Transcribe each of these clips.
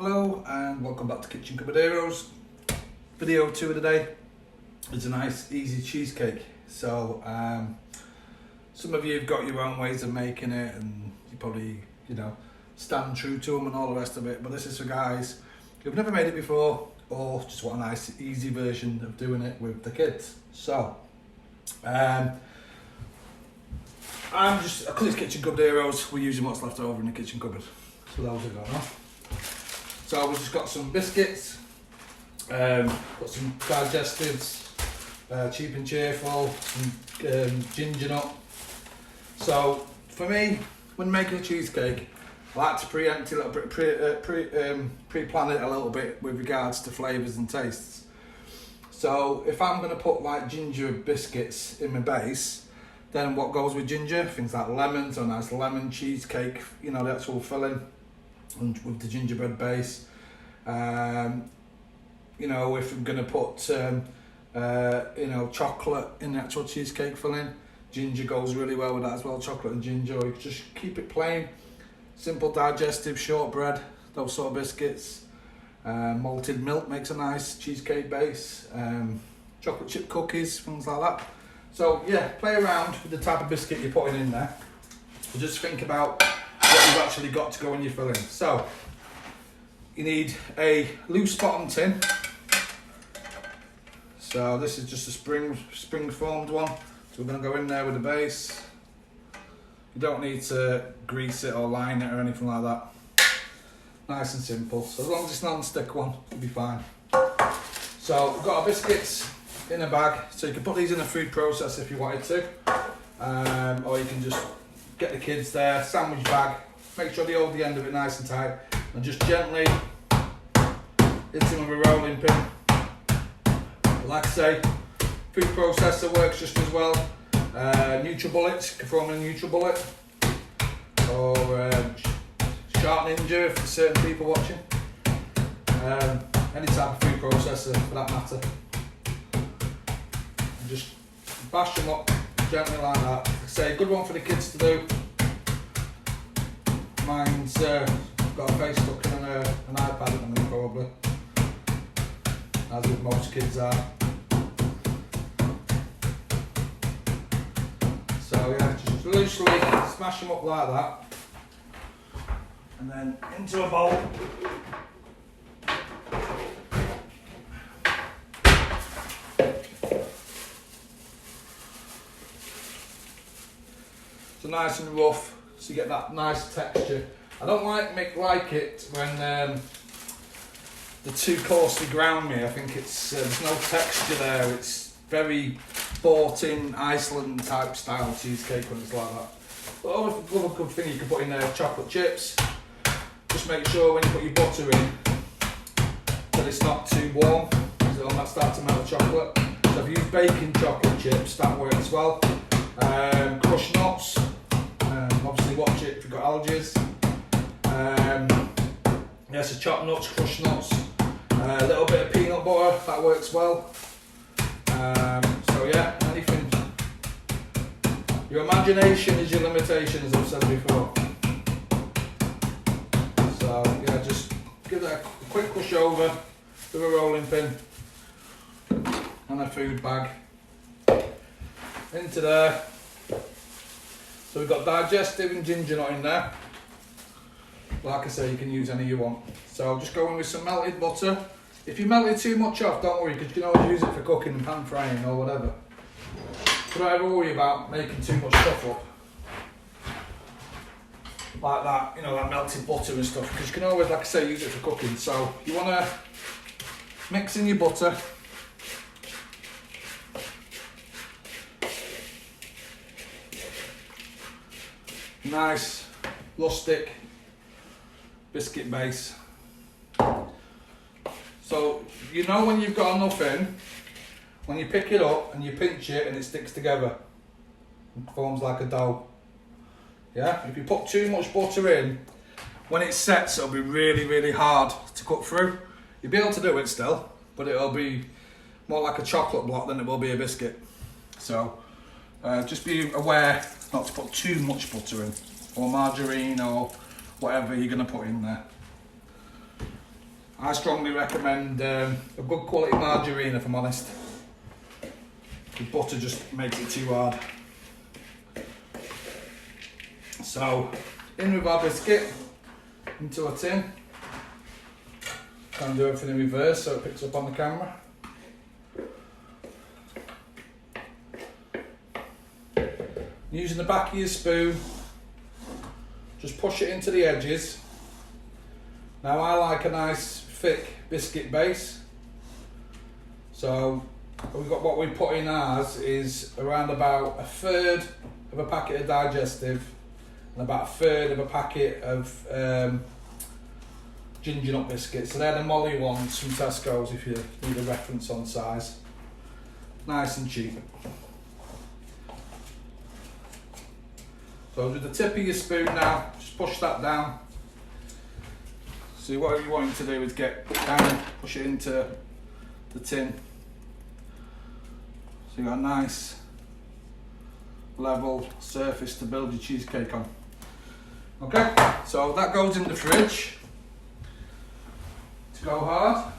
Hello and welcome back to Kitchen Cupboard Heroes. Video 2 of the day is a nice easy cheesecake. So some of you have got your own ways of making it and you probably stand true to them and all the rest of it, but this is for guys who've never made it before or just want a nice easy version of doing it with the kids. So because it's Kitchen Cupboard Heroes, we're using what's left over in the kitchen cupboard. So those are gone off. So we've just got some biscuits, got some digestives, cheap and cheerful, some ginger nut. So for me, when making a cheesecake, I like to preempt a little bit, pre-plan it a little bit with regards to flavours and tastes. So if I'm going to put like ginger biscuits in my base, then what goes with ginger? Things like lemons, or nice lemon cheesecake, the actual filling, and with the gingerbread base. If I'm going to put chocolate in the actual cheesecake filling, ginger goes really well with that as well, chocolate and ginger. Or you can just keep it plain, simple digestive shortbread, those sort of biscuits. Malted milk makes a nice cheesecake base. Chocolate chip cookies, things like that. So yeah, play around with the type of biscuit you're putting in there. So just think about what you've actually got to go in your filling. So you need a loose bottom tin. So this is just a spring formed one. So we're going to go in there with the base. You don't need to grease it or line it or anything like that. Nice and simple. So as long as it's non-stick one, it'll be fine. So we've got our biscuits in a bag, so you can put these in a food processor if you wanted to, or you can just get the kids there, sandwich bag, make sure they hold the end of it nice and tight, and just gently hit them with a rolling pin. Like I say, food processor works just as well. NutriBullets, you can throw them in a NutriBullet, or Sharp Ninja if there's certain people watching. Any type of food processor for that matter. Just bash them up gently like that. Like I say, good one for the kids to do. Mine's got a face stuck in an iPad at the minute probably, as with most kids are. So yeah, just loosely smash them up like that, and then into a bowl. So nice and rough, so you get that nice texture. I don't like it when they're too coarsely ground me. I think it's there's no texture there. It's very bought in Iceland type style cheesecake when it's like that. But other good thing you can put in there, chocolate chips. Just make sure when you put your butter in that it's not too warm, because it'll not start to melt the chocolate. So if you use baking chocolate chips, that works well. Crushed nuts. Obviously watch it if you've got allergies. So chopped nuts, crushed nuts, a little bit of peanut butter, that works well. So yeah, anything. Your imagination is your limitation, as I've said before. So yeah, just give that a quick push over with a rolling pin and a food bag into there. So we've got digestive and ginger nut in there. Like I say, you can use any you want. So just go in with some melted butter. If you melted too much off, don't worry, because you can always use it for cooking and pan frying or whatever. So don't ever worry about making too much stuff up. Like that, that melted butter and stuff, because you can always, like I say, use it for cooking. So you want to mix in your butter. Nice, rustic biscuit base. So when you've got enough in, when you pick it up and you pinch it and it sticks together, it forms like a dough. Yeah, if you put too much butter in, when it sets it'll be really, really hard to cut through. You'll be able to do it still, but it'll be more like a chocolate block than it will be a biscuit. So just be aware not to put too much butter in, or margarine, or whatever you're going to put in there. I strongly recommend a good quality margarine, if I'm honest. The butter just makes it too hard. So, in with our biscuit, into a tin. Try and do everything in reverse so it picks up on the camera. Using the back of your spoon, just push it into the edges. Now I like a nice thick biscuit base, so we've got what we put in ours is around about a third of a packet of digestive and about a third of a packet of ginger nut biscuits. So they're the Molly ones from Tesco's if you need a reference on size. Nice and cheap. So with the tip of your spoon now, just push that down. So what you want to do is get down, push it into the tin. So you've got a nice level surface to build your cheesecake on. Okay, so that goes in the fridge to go hard.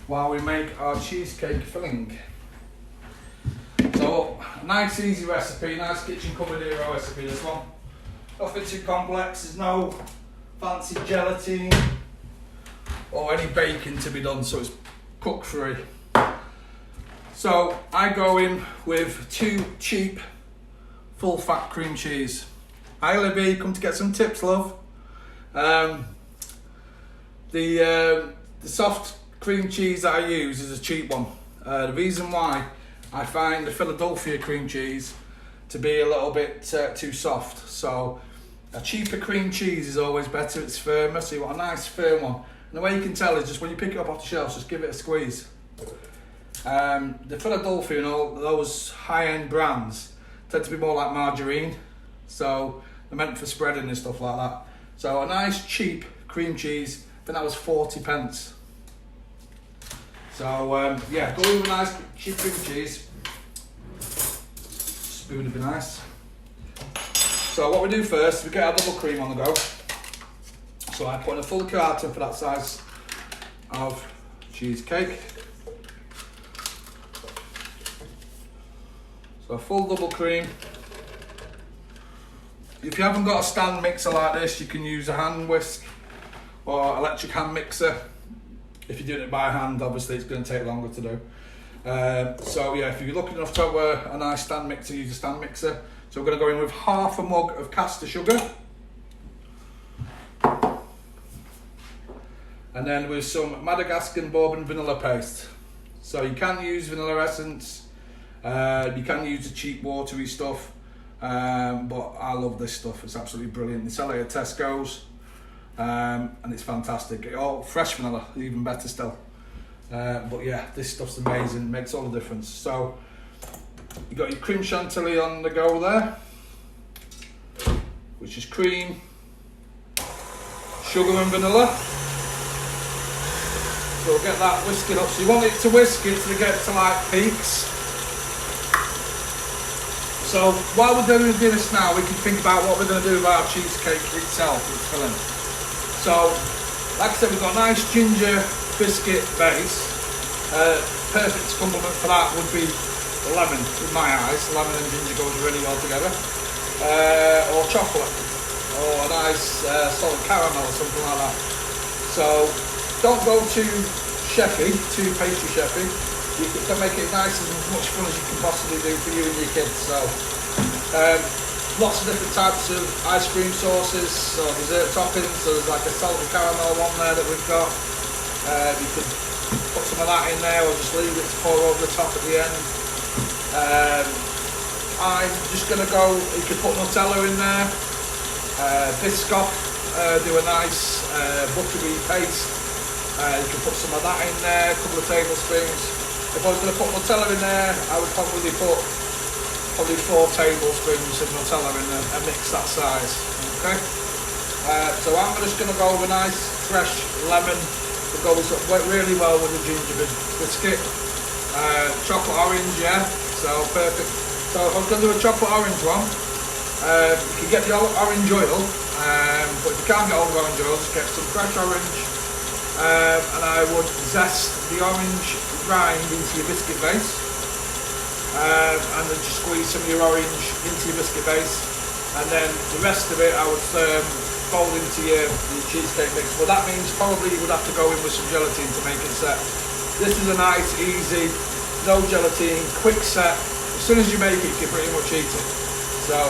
While we make our cheesecake filling. So, a nice easy recipe, nice kitchen cupboard hero recipe this one. Nothing too complex, there's no fancy gelatine or any baking to be done, so it's cook free. So, I go in with 2 cheap full fat cream cheese. Hi Libby, come to get some tips, love. The soft cream cheese that I use is a cheap one. The reason why I find the Philadelphia cream cheese to be a little bit too soft. So a cheaper cream cheese is always better, it's firmer, so you want a nice firm one. And the way you can tell is just when you pick it up off the shelves, just give it a squeeze. The Philadelphia and all those high-end brands tend to be more like margarine, so they're meant for spreading and stuff like that. So a nice cheap cream cheese, I think that was 40 pence. So yeah, go with a nice cheap cream cheese. Spoon would be nice. So what we do first, we get our double cream on the go. So I put in a full carton for that size of cheesecake. So a full double cream. If you haven't got a stand mixer like this, you can use a hand whisk or electric hand mixer. If you're doing it by hand, obviously it's going to take longer to do. So yeah, if you're lucky enough to have a nice stand mixer, use a stand mixer. So we're going to go in with half a mug of caster sugar. And then with some Madagascan bourbon vanilla paste. So you can use vanilla essence, you can use the cheap watery stuff, but I love this stuff, it's absolutely brilliant. They sell it at Tesco's. And it's fantastic. Oh, fresh vanilla, even better still. But yeah, this stuff's amazing, makes all the difference. So, you've got your cream chantilly on the go there, which is cream, sugar and vanilla. So we'll get that whisking up. So you want it to whisk it to get to like peaks. So while we're doing this now, we can think about what we're going to do with our cheesecake itself, its filling. So, like I said, we've got a nice ginger biscuit base. Perfect complement for that would be lemon, in my eyes. Lemon and ginger goes really well together. Or chocolate, or a nice salted caramel or something like that. So, don't go too chefy, too pastry chefy. You can make it nice and as much fun as you can possibly do for you and your kids. So, lots of different types of ice cream sauces or dessert toppings. So there's like a salted caramel one there that we've got. You could put some of that in there or just leave it to pour over the top at the end. I'm just going to go, you could put Nutella in there. Biscoff, do a nice buttery paste. You can put some of that in there, a couple of tablespoons. If I was going to put Nutella in there, I would probably put 4 tablespoons of Nutella in there and mix that size. Okay. So I'm just going to go with a nice fresh lemon that goes really well with the ginger biscuit. Chocolate orange, yeah. So perfect So I was going to do a chocolate orange one. You can get the orange oil, but if you can't get orange oil, just get some fresh orange. And I would zest the orange rind into your biscuit base. And then just squeeze some of your orange into your biscuit base. And then the rest of it I would fold into your cheesecake mix. Well, that means probably you would have to go in with some gelatin to make it set. This is a nice, easy, no gelatin, quick set. As soon as you make it, you can pretty much eat it. So,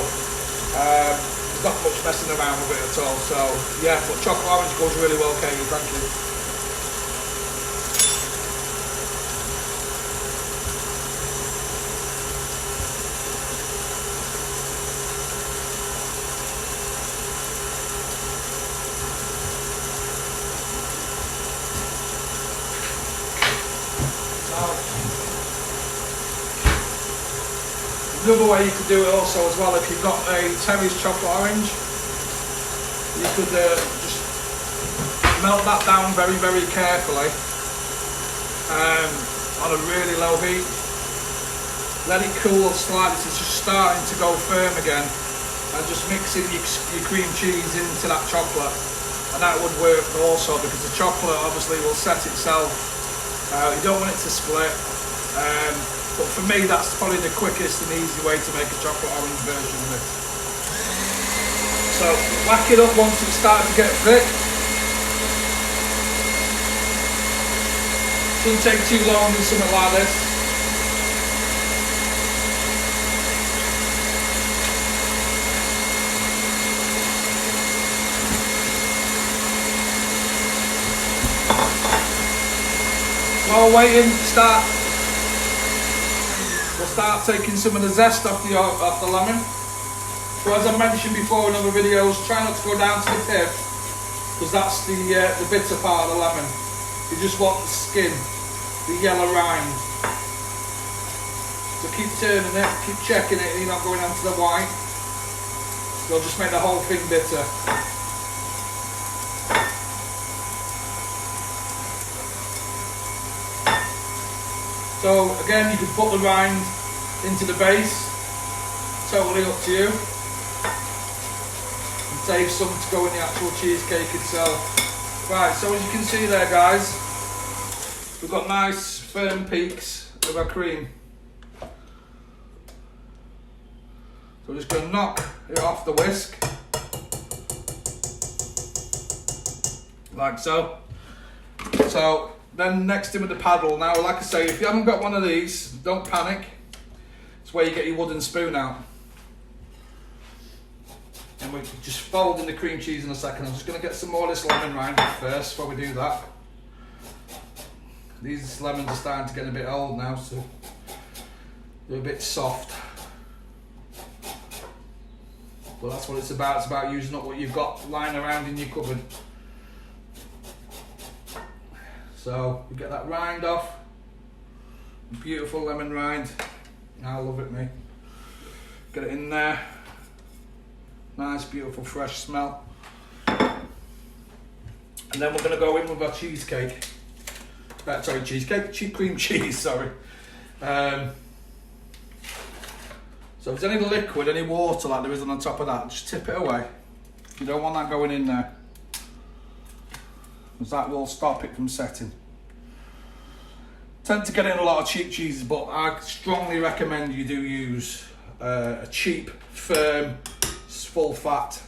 there's not much messing around with it at all. So, yeah, but chocolate orange goes really well, Katie, thank you. Another way you could do it also as well, if you've got a Terry's chocolate orange, you could just melt that down very, very carefully on a really low heat. Let it cool slightly so it's just starting to go firm again, and just mix in your cream cheese into that chocolate, and that would work also because the chocolate obviously will set itself. You don't want it to split. But for me, that's probably the quickest and easy way to make a chocolate orange version of it. So whack it up once it starts to get thick. Shouldn't take too long in something like this. While waiting, we'll start taking some of the zest off the lemon. So as I mentioned before in other videos, try not to go down to the tip, because that's the bitter part of the lemon. You just want the skin, the yellow rind. So keep turning it, keep checking it, you're not going onto the white. They'll just make the whole thing bitter. So again, you could put the rind into the base, totally up to you. And save some to go in the actual cheesecake itself. Right, so as you can see there guys, we've got nice firm peaks of our cream. So we're just going to knock it off the whisk. Like so. So then next in with the paddle. Now, like I say, if you haven't got one of these, don't panic. It's where you get your wooden spoon out. And we're just folding the cream cheese in a second. I'm just going to get some more of this lemon rind first before we do that. These lemons are starting to get a bit old now, so they're a bit soft. But that's what it's about. It's about using up what you've got lying around in your cupboard. So you get that rind off, beautiful lemon rind. I love it, me. Get it in there, nice, beautiful, fresh smell. And then we're going to go in with our cheesecake. Sorry, cheesecake, cream cheese. Sorry. So if there's any liquid, any water like there is on the top of that, just tip it away. You don't want that going in there, because that will stop it from setting. Tend to get in a lot of cheap cheeses, but I strongly recommend you do use a cheap, firm, full fat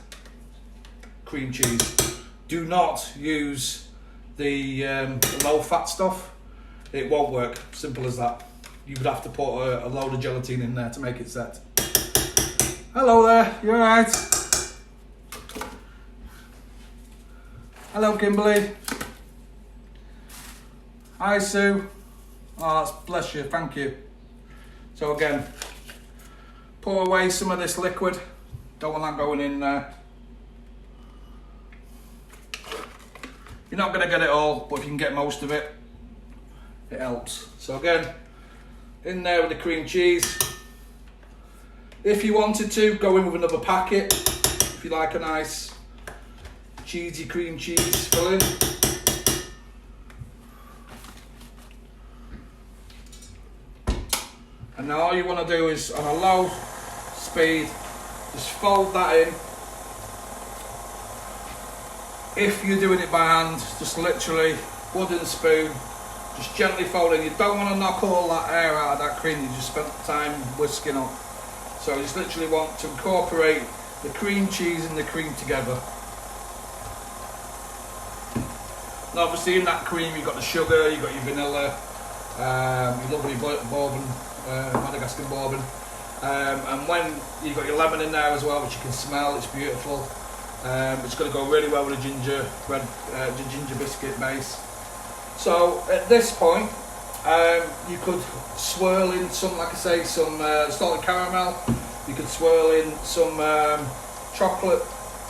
cream cheese. Do not use the low fat stuff. It won't work, simple as that. You would have to put a load of gelatin in there to make it set. Hello there, you alright? Hello Kimberly. Hi Sue. Oh, that's, bless you, thank you. So again, pour away some of this liquid. Don't want that going in there. You're not going to get it all, but if you can get most of it, it helps. So again, in there with the cream cheese. If you wanted to, go in with another packet. If you like a nice cheesy cream cheese filling. And now all you want to do is, on a low speed, just fold that in. If you're doing it by hand, just literally wooden spoon, just gently fold it. You don't want to knock all that air out of that cream you just spent time whisking up. So you just literally want to incorporate the cream cheese and the cream together. And obviously in that cream you've got the sugar, you've got your vanilla, your lovely bourbon, Madagascar bourbon. And when you've got your lemon in there as well, which you can smell, it's beautiful. It's going to go really well with a ginger biscuit base. So at this point, you could swirl in some, like I say, some salted caramel. You could swirl in some chocolate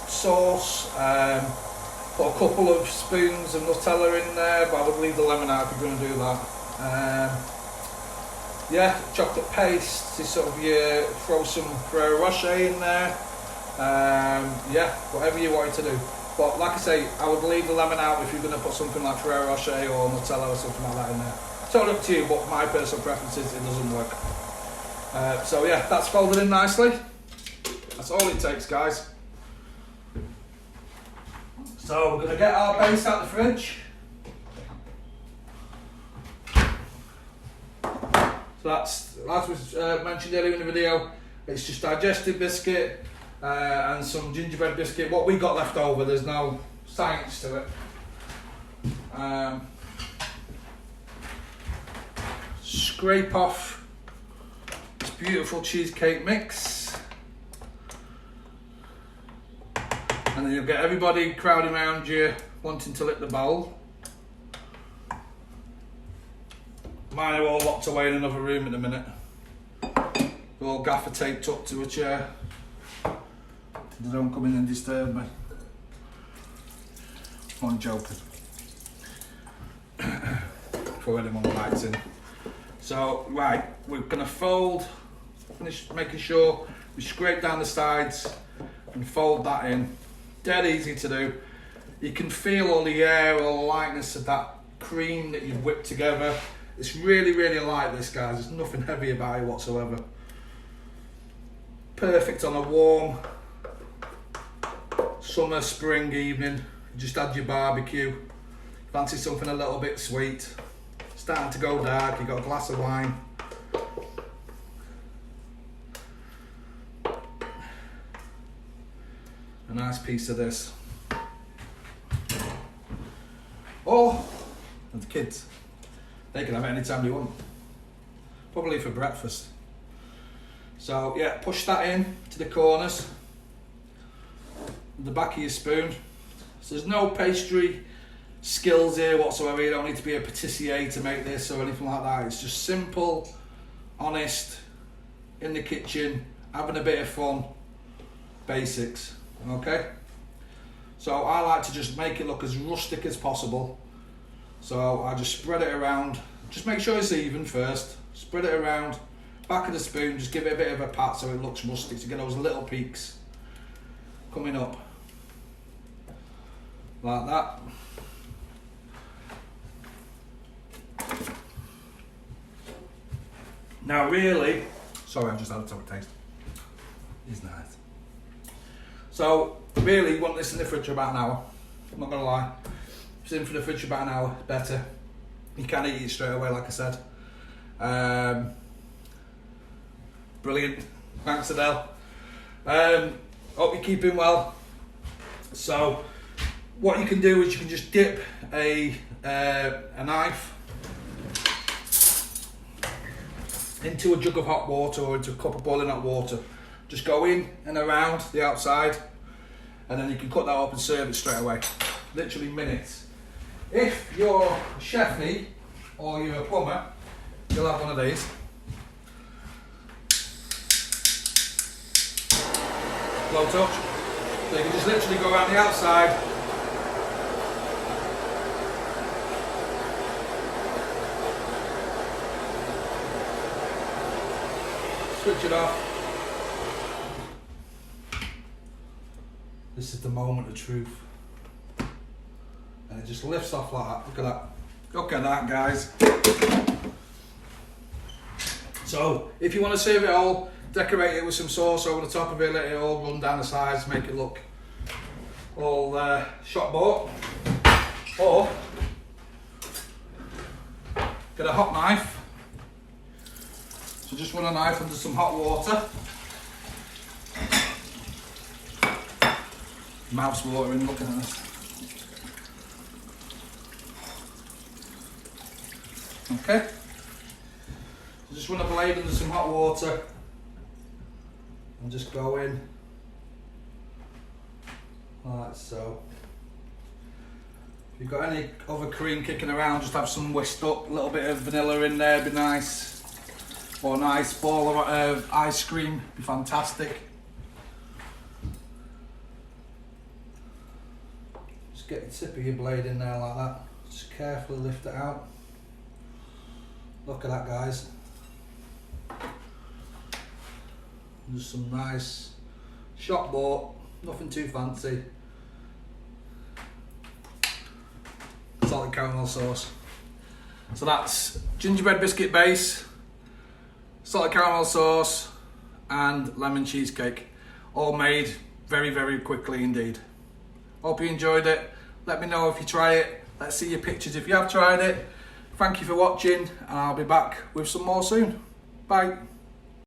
sauce. Put a couple of spoons of Nutella in there, but I would leave the lemon out if you're going to do that. Yeah, chocolate paste. To sort of throw some Ferrero Rocher in there. Yeah, whatever you want to do. But like I say, I would leave the lemon out if you're going to put something like Ferrero Rocher or Nutella or something like that in there. Totally up to you, but my personal preference is it doesn't work. So yeah, that's folded in nicely. That's all it takes, guys. So we're going to get our base out of the fridge. So that's, as was mentioned earlier in the video, it's just digestive biscuit and some gingerbread biscuit. What we got left over, there's no science to it. Scrape off this beautiful cheesecake mix. And then you'll get everybody crowding around you, wanting to lick the bowl. Mine are all locked away in another room at the minute. They're all gaffer taped up to a chair. They don't come in and disturb me. I'm joking. For anyone who likes it. So, right, we're going to fold, finish making sure we scrape down the sides and fold that in. Dead easy to do. You can feel all the air, all the lightness of that cream that you've whipped together. It's really, really light, this, guys. There's nothing heavy about it whatsoever. Perfect on a warm summer, spring evening. You just had your barbecue. Fancy something a little bit sweet. Starting to go dark, you've got a glass of wine. A nice piece of this. Oh, and the kids, they can have it anytime they want. Probably for breakfast. So yeah, push that in to the corners. The back of your spoon. So there's no pastry skills here whatsoever. You don't need to be a patissier to make this or anything like that. It's just simple, honest, in the kitchen, having a bit of fun, basics. Okay, so I like to just make it look as rustic as possible. So I just spread it around. Just make sure it's even first. Spread it around, back of the spoon. Just give it a bit of a pat so it looks rustic. To get those little peaks coming up like that. Now, really, sorry, I just had a total taste. It's nice. So, really, you want this in the fridge for about an hour. I'm not gonna lie. If it's in for the fridge for about an hour, better. You can eat it straight away, like I said. Brilliant. Thanks, Adele. Hope you're keeping well. So, what you can do is you can just dip a knife into a jug of hot water or into a cup of boiling hot water. Just go in and around the outside, and then you can cut that up and serve it straight away. Literally minutes. If you're a chefy or you're a plumber, you'll have one of these. Low touch. So you can just literally go around the outside. Switch it off. This is the moment of truth. And it just lifts off like that. Look at that. Look at that, guys. So if you want to serve it all, decorate it with some sauce over the top of it, let it all run down the sides, make it look all shop bought. Or get a hot knife. So just run a knife under some hot water. Mouth's watering looking at this. Okay. So just run a blade under some hot water and just go in like so. If you've got any other cream kicking around, just have some whisked up, a little bit of vanilla in there, be nice. Or a nice ball of ice cream, be fantastic. Just get the tip of your blade in there like that. Just carefully lift it out. Look at that, guys. Just some nice shop bought, nothing too fancy. Salted caramel sauce. So that's gingerbread biscuit base, salted caramel sauce, and lemon cheesecake. All made very, very quickly indeed. Hope you enjoyed it. Let me know if you try it. Let's see your pictures if you have tried it. Thank you for watching, and I'll be back with some more soon. Bye.